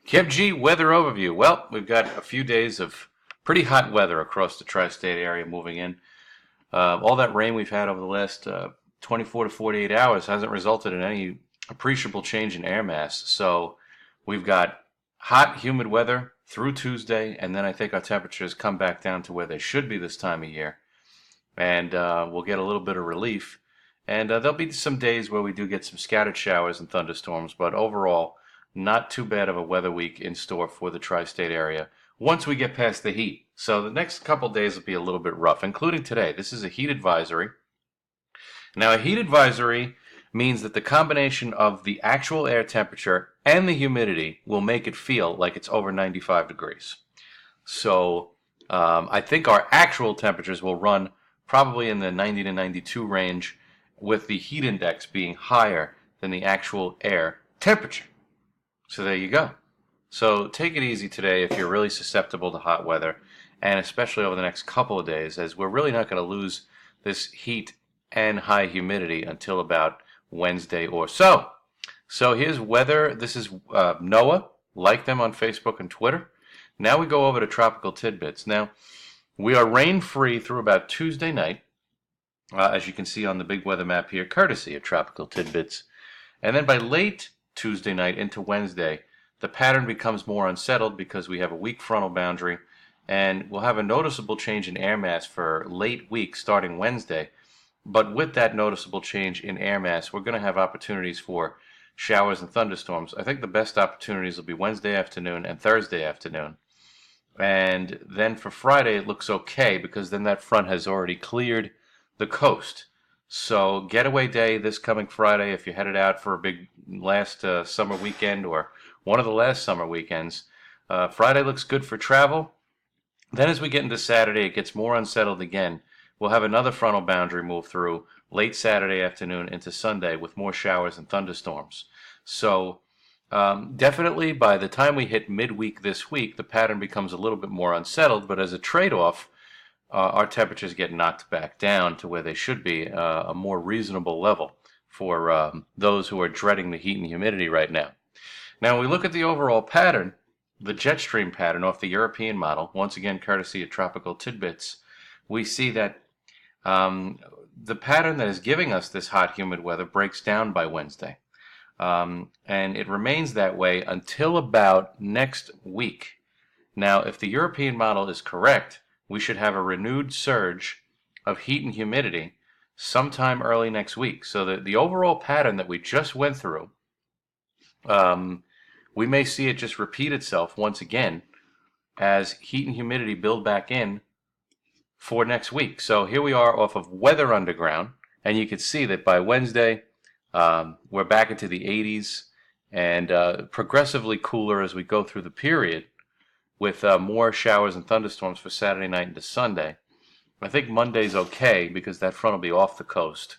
Kev G, weather overview. Well, we've got a few days of pretty hot weather across the tri-state area moving in. All that rain we've had over the last 24 to 48 hours hasn't resulted in any appreciable change in air mass. So we've got hot, humid weather through Tuesday, and then I think our temperatures come back down to where they should be this time of year. And we'll get a little bit of relief. And there'll be some days where we do get some scattered showers and thunderstorms, but overall, not too bad of a weather week in store for the tri-state area once we get past the heat. So the next couple days will be a little bit rough, including today. This is a heat advisory. Now, a heat advisory means that the combination of the actual air temperature and the humidity will make it feel like it's over 95 degrees. So I think our actual temperatures will run probably in the 90 to 92 range, with the heat index being higher than the actual air temperature. So there you go. So take it easy today if you're really susceptible to hot weather, and especially over the next couple of days, as we're really not going to lose this heat and high humidity until about Wednesday or so. So here's weather. This is NOAA. Like them on Facebook and Twitter. Now we go over to Tropical Tidbits. Now, we are rain-free through about Tuesday night, as you can see on the big weather map here, courtesy of Tropical Tidbits. And then by late Tuesday night into Wednesday, the pattern becomes more unsettled because we have a weak frontal boundary, and we'll have a noticeable change in air mass for late week starting Wednesday. But with that noticeable change in air mass, we're going to have opportunities for showers and thunderstorms. I think the best opportunities will be Wednesday afternoon and Thursday afternoon. And then for Friday, it looks okay because then that front has already cleared the coast. So getaway day this coming Friday, if you're headed out for a big last summer weekend or one of the last summer weekends, Friday looks good for travel. Then as we get into Saturday, it gets more unsettled again. We'll have another frontal boundary move through late Saturday afternoon into Sunday with more showers and thunderstorms. So definitely by the time we hit midweek this week, the pattern becomes a little bit more unsettled, but as a trade-off, our temperatures get knocked back down to where they should be, a more reasonable level for those who are dreading the heat and humidity right now. Now, when we look at the overall pattern, the jet stream pattern off the European model, once again courtesy of Tropical Tidbits, we see that the pattern that is giving us this hot, humid weather breaks down by Wednesday. And it remains that way until about next week. Now, if the European model is correct, we should have a renewed surge of heat and humidity sometime early next week. So the overall pattern that we just went through, we may see it just repeat itself once again as heat and humidity build back in for next week. So here we are off of Weather Underground, and you can see that by Wednesday, we're back into the 80s and progressively cooler as we go through the period, with more showers and thunderstorms for Saturday night into Sunday. I think Monday's okay because that front will be off the coast.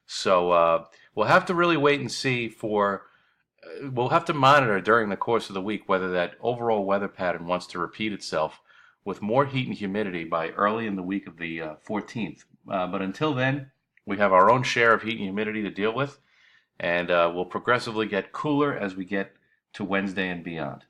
So we'll have to really wait and see we'll have to monitor during the course of the week whether that overall weather pattern wants to repeat itself with more heat and humidity by early in the week of the 14th. But until then, we have our own share of heat and humidity to deal with, and we'll progressively get cooler as we get to Wednesday and beyond.